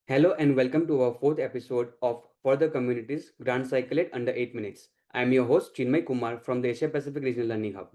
Hello and welcome to our fourth episode of For the Communities Grand Cycle at Under 8 Minutes. I am your host Chinmay Kumar from the Asia Pacific Regional Learning Hub.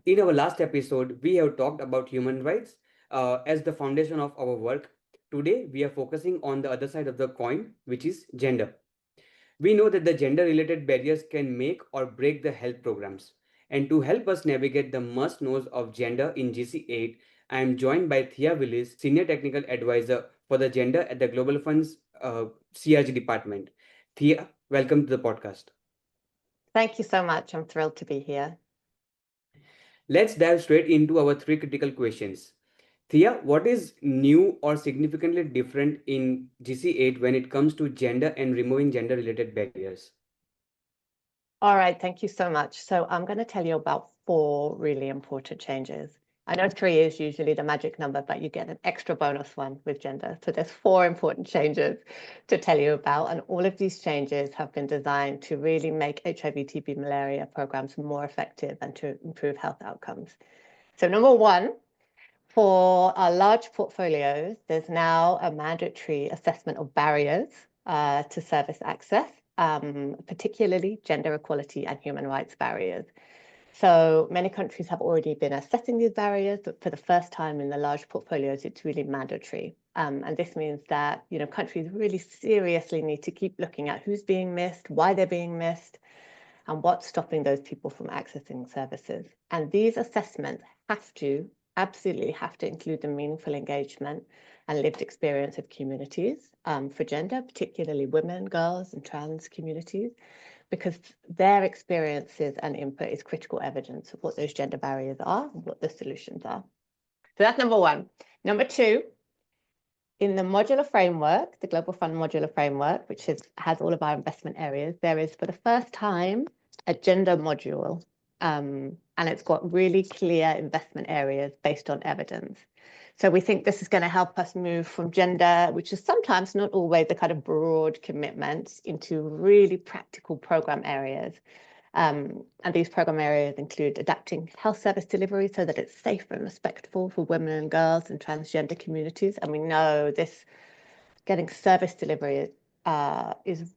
In our last episode, we have talked about human rights as the foundation of our work. Today, we are focusing on the other side of the coin, which is gender. We know that the gender related barriers can make or break the health programs. And to help us navigate the must knows of gender in GC8, I am joined by Thea Willis, Senior Technical Advisor for the Gender at the Global Fund's CRG department. Thea, welcome to the podcast. Thank you so much. I'm thrilled to be here. Let's dive straight into our three critical questions. Thea, what is new or significantly different in GC8 when it comes to gender and removing gender related barriers? All right, thank you so much. So I'm going to tell you about four really important changes. I know three is usually the magic number, but you get an extra bonus one with gender. So there's four important changes to tell you about. And all of these changes have been designed to really make HIV, TB, malaria programs more effective and to improve health outcomes. So number one, for our large portfolios, there's now a mandatory assessment of barriers to service access, particularly gender equality and human rights barriers. So many countries have already been assessing these barriers, but for the first time in the large portfolios, it's really mandatory. And this means that countries really seriously need to keep looking at who's being missed, why they're being missed, and what's stopping those people from accessing services. And these assessments absolutely have to include the meaningful engagement and lived experience of communities for gender, particularly women, girls, and trans communities, because their experiences and input is critical evidence of what those gender barriers are and what the solutions are. So that's number one. Number two, in the modular framework, the Global Fund modular framework, which has all of our investment areas, there is for the first time a gender module, and it's got really clear investment areas based on evidence. So we think this is going to help us move from gender, which is sometimes not always the kind of broad commitments, into really practical program areas. And these program areas include adapting health service delivery so that it's safe and respectful for women and girls and transgender communities. And we know this getting service delivery is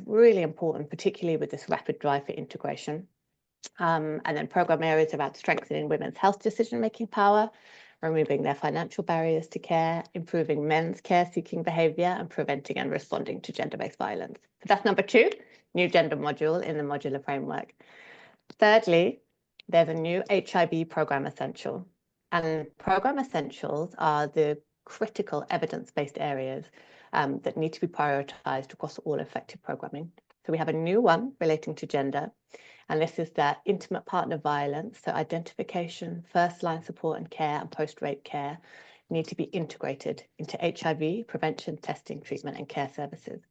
really important, particularly with this rapid drive for integration. And then program areas about strengthening women's health decision-making power, removing their financial barriers to care, improving men's care-seeking behaviour, and preventing and responding to gender-based violence. So that's number two, new gender module in the modular framework. Thirdly, there's a new HIV program essential. And program essentials are the critical evidence-based areas that need to be prioritised across all effective programming. So we have a new one relating to gender, and this is that intimate partner violence, so identification, first-line support and care, and post-rape care need to be integrated into HIV prevention, testing, treatment, and care services.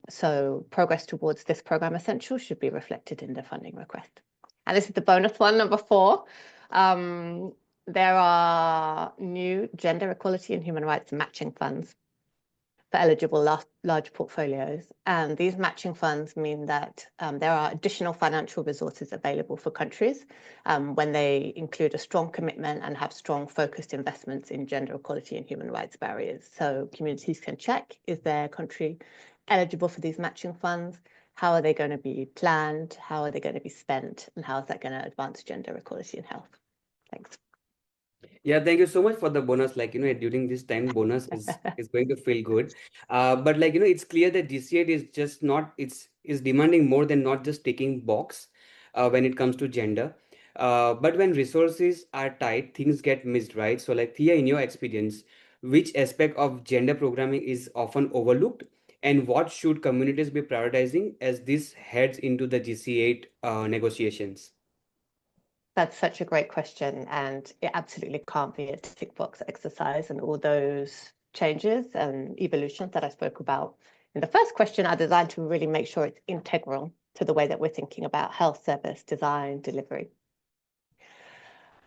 So progress towards this program essential should be reflected in the funding request. And this is the bonus one, number four. There are new gender equality and human rights matching funds for eligible large portfolios. And these matching funds mean that there are additional financial resources available for countries when they include a strong commitment and have strong focused investments in gender equality and human rights barriers. So communities can check, is their country eligible for these matching funds? How are they going to be planned? How are they going to be spent? And how is that going to advance gender equality and health? Thanks. Yeah, thank you so much for the bonus. During this time, bonus is going to feel good. But it's clear that GC8 is just not, is demanding more than not just ticking box when it comes to gender. But when resources are tight, things get missed, right? So Thea, in your experience, which aspect of gender programming is often overlooked, and what should communities be prioritizing as this heads into the GC8 negotiations? That's such a great question, and it absolutely can't be a tick box exercise. And all those changes and evolutions that I spoke about in the first question are designed to really make sure it's integral to the way that we're thinking about health service design, delivery.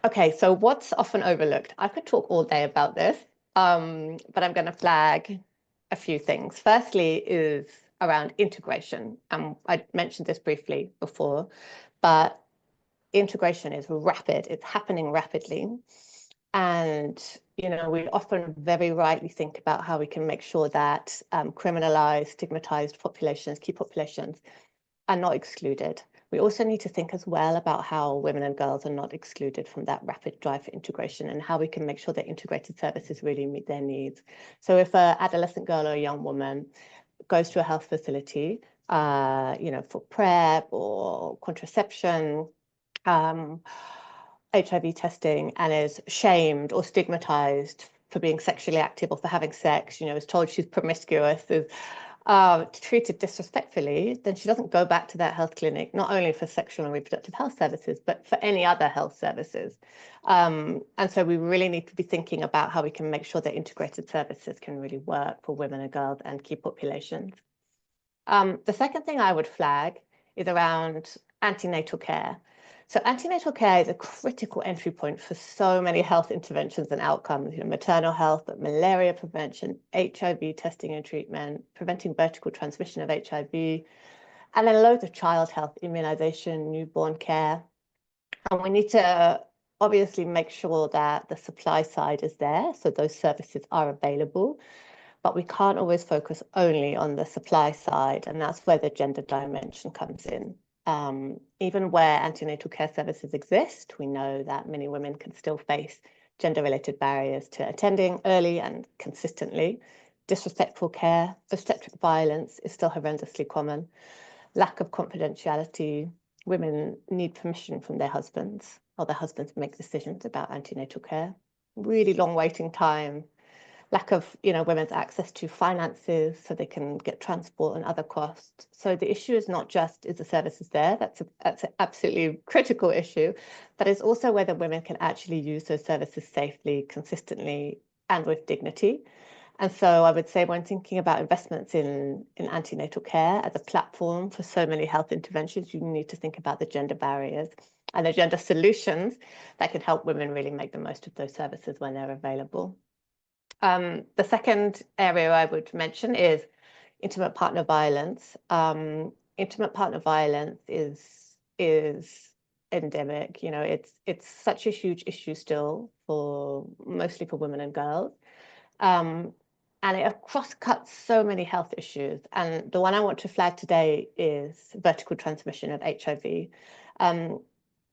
Okay, so what's often overlooked? I could talk all day about this, but I'm going to flag a few things. Firstly is around integration. I mentioned this briefly before, but integration is rapid. It's happening rapidly. And, we often very rightly think about how we can make sure that criminalized, stigmatized populations, key populations, are not excluded. We also need to think as well about how women and girls are not excluded from that rapid drive for integration, and how we can make sure that integrated services really meet their needs. So if an adolescent girl or a young woman goes to a health facility, for PrEP or contraception, HIV testing, and is shamed or stigmatized for being sexually active or for having sex, is told she's promiscuous, is treated disrespectfully, then she doesn't go back to that health clinic, not only for sexual and reproductive health services, but for any other health services. And so we really need to be thinking about how we can make sure that integrated services can really work for women and girls and key populations. The second thing I would flag is around antenatal care. So antenatal care is a critical entry point for so many health interventions and outcomes, maternal health, but malaria prevention, HIV testing and treatment, preventing vertical transmission of HIV, and then loads of child health, immunization, newborn care. And we need to obviously make sure that the supply side is there, so those services are available. But we can't always focus only on the supply side, and that's where the gender dimension comes in. Even where antenatal care services exist, we know that many women can still face gender-related barriers to attending early and consistently. Disrespectful care, obstetric violence is still horrendously common. Lack of confidentiality. Women need permission from their husbands, or their husbands make decisions about antenatal care. Really long waiting time. Lack of women's access to finances so they can get transport and other costs. So the issue is not just is the services there, that's an absolutely critical issue, but it's also whether women can actually use those services safely, consistently, and with dignity. And so I would say when thinking about investments in antenatal care as a platform for so many health interventions, you need to think about the gender barriers and the gender solutions that can help women really make the most of those services when they're available. The second area I would mention is intimate partner violence. Intimate partner violence is endemic. It's such a huge issue still mostly for women and girls. And it cross-cuts so many health issues. And the one I want to flag today is vertical transmission of HIV.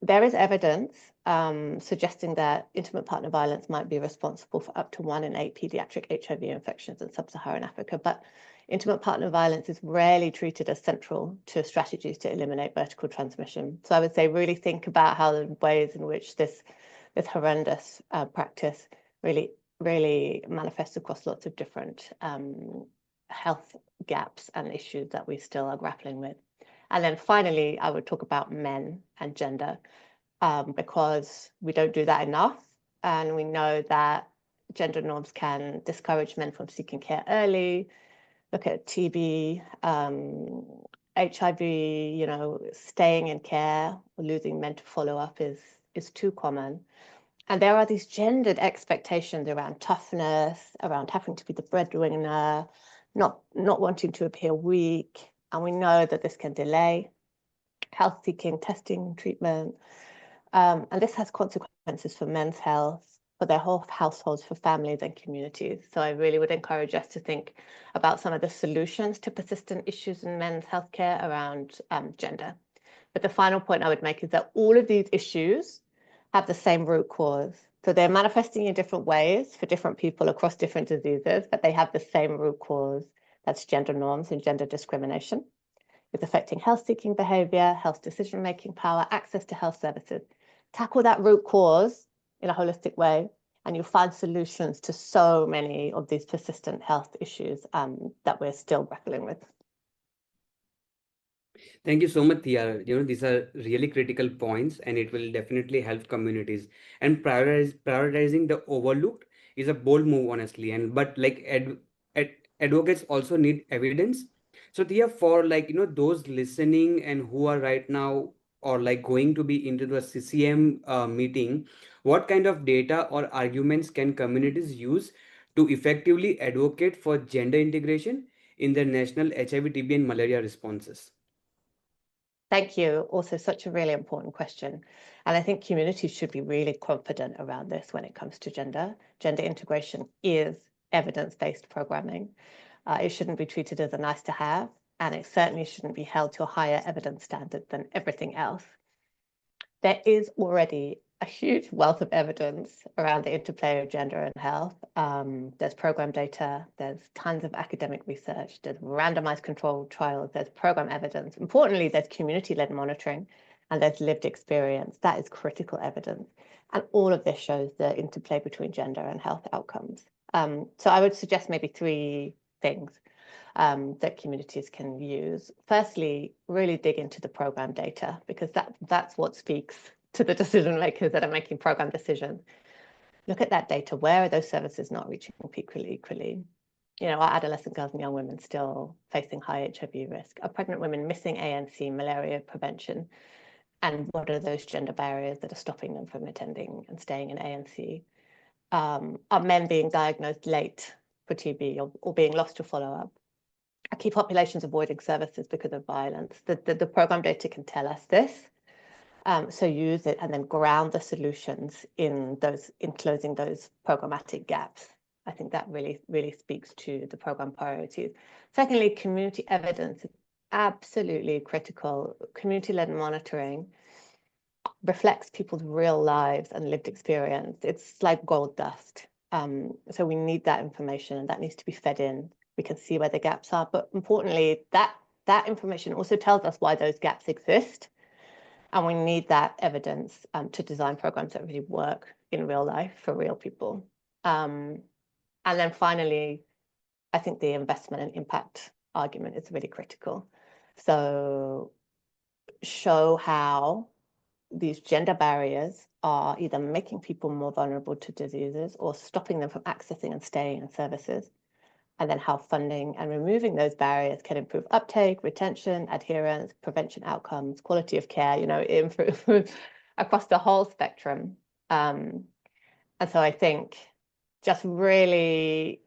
There is evidence suggesting that intimate partner violence might be responsible for up to 1 in 8 pediatric HIV infections in sub-Saharan Africa, but intimate partner violence is rarely treated as central to strategies to eliminate vertical transmission. So I would say really think about how the ways in which this horrendous practice really manifests across lots of different health gaps and issues that we still are grappling with. And then finally, I would talk about men and gender, because we don't do that enough. And we know that gender norms can discourage men from seeking care early. Look at TB, HIV, staying in care or losing men to follow up is too common. And there are these gendered expectations around toughness, around having to be the breadwinner, not wanting to appear weak. And we know that this can delay health seeking, testing, treatment. And this has consequences for men's health, for their whole households, for families and communities. So I really would encourage us to think about some of the solutions to persistent issues in men's healthcare around gender. But the final point I would make is that all of these issues have the same root cause. So they're manifesting in different ways for different people across different diseases, but they have the same root cause. That's gender norms and gender discrimination. It's affecting health-seeking behavior, health decision-making power, access to health services. Tackle that root cause in a holistic way, and you'll find solutions to so many of these persistent health issues that we're still grappling with. Thank you so much, Thea. These are really critical points, and it will definitely help communities. And prioritizing the overlooked is a bold move, honestly. And but like advocates also need evidence. So Thea, for those listening and who are right now or going to be into the CCM meeting, what kind of data or arguments can communities use to effectively advocate for gender integration in their national HIV, TB, and malaria responses? Thank you. Also, such a really important question. And I think communities should be really confident around this when it comes to gender. Gender integration is evidence-based programming. It shouldn't be treated as a nice to have, and it certainly shouldn't be held to a higher evidence standard than everything else. There is already a huge wealth of evidence around the interplay of gender and health. There's program data, there's tons of academic research, there's randomized controlled trials, there's program evidence. Importantly, there's community-led monitoring, and there's lived experience. That is critical evidence. And all of this shows the interplay between gender and health outcomes. So I would suggest maybe 3 things that communities can use. Firstly, really dig into the program data, because that's what speaks to the decision makers that are making program decisions. Look at that data. Where are those services not reaching people equally? You know, are adolescent girls and young women still facing high HIV risk? Are pregnant women missing ANC, malaria prevention? And what are those gender barriers that are stopping them from attending and staying in ANC? Are men being diagnosed late for TB or being lost to follow-up? Are key populations avoiding services because of violence? The program data can tell us this. So use it and then ground the solutions in closing those programmatic gaps. I think that really speaks to the program priorities. Secondly, community evidence is absolutely critical. Community-led monitoring reflects people's real lives and lived experience. It's like gold dust. So we need that information, and that needs to be fed in. We can see where the gaps are, but importantly, that information also tells us why those gaps exist. And we need that evidence to design programs that really work in real life for real people. And then finally, I think the investment and impact argument is really critical. So show how these gender barriers are either making people more vulnerable to diseases or stopping them from accessing and staying in services. And then how funding and removing those barriers can improve uptake, retention, adherence, prevention outcomes, quality of care, you know, improve across the whole spectrum. And so I think just really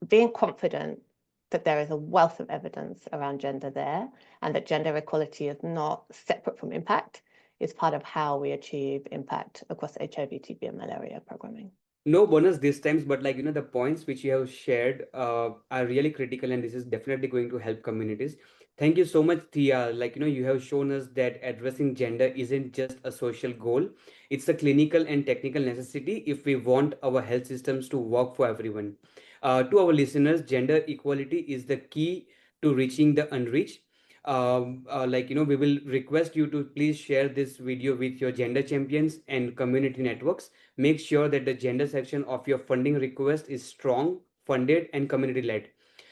being confident that there is a wealth of evidence around gender there, and that gender equality is not separate from impact, is part of how we achieve impact across HIV, TB, and malaria programming. No bonus this times, but like, the points which you have shared are really critical, and this is definitely going to help communities. Thank you so much, Thea. Like, you have shown us that addressing gender isn't just a social goal, it's a clinical and technical necessity if we want our health systems to work for everyone. To our listeners, gender equality is the key to reaching the unreached. We will request you to please share this video with your gender champions and community networks. Make sure that the gender section of your funding request is strong, funded, and community led.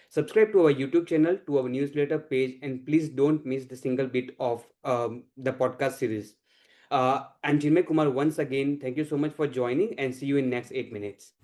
Subscribe to our YouTube channel, to our newsletter page, and please don't miss the single bit of the podcast series. I'm Chinmay Kumar once again. Thank you so much for joining, and see you in next 8 minutes.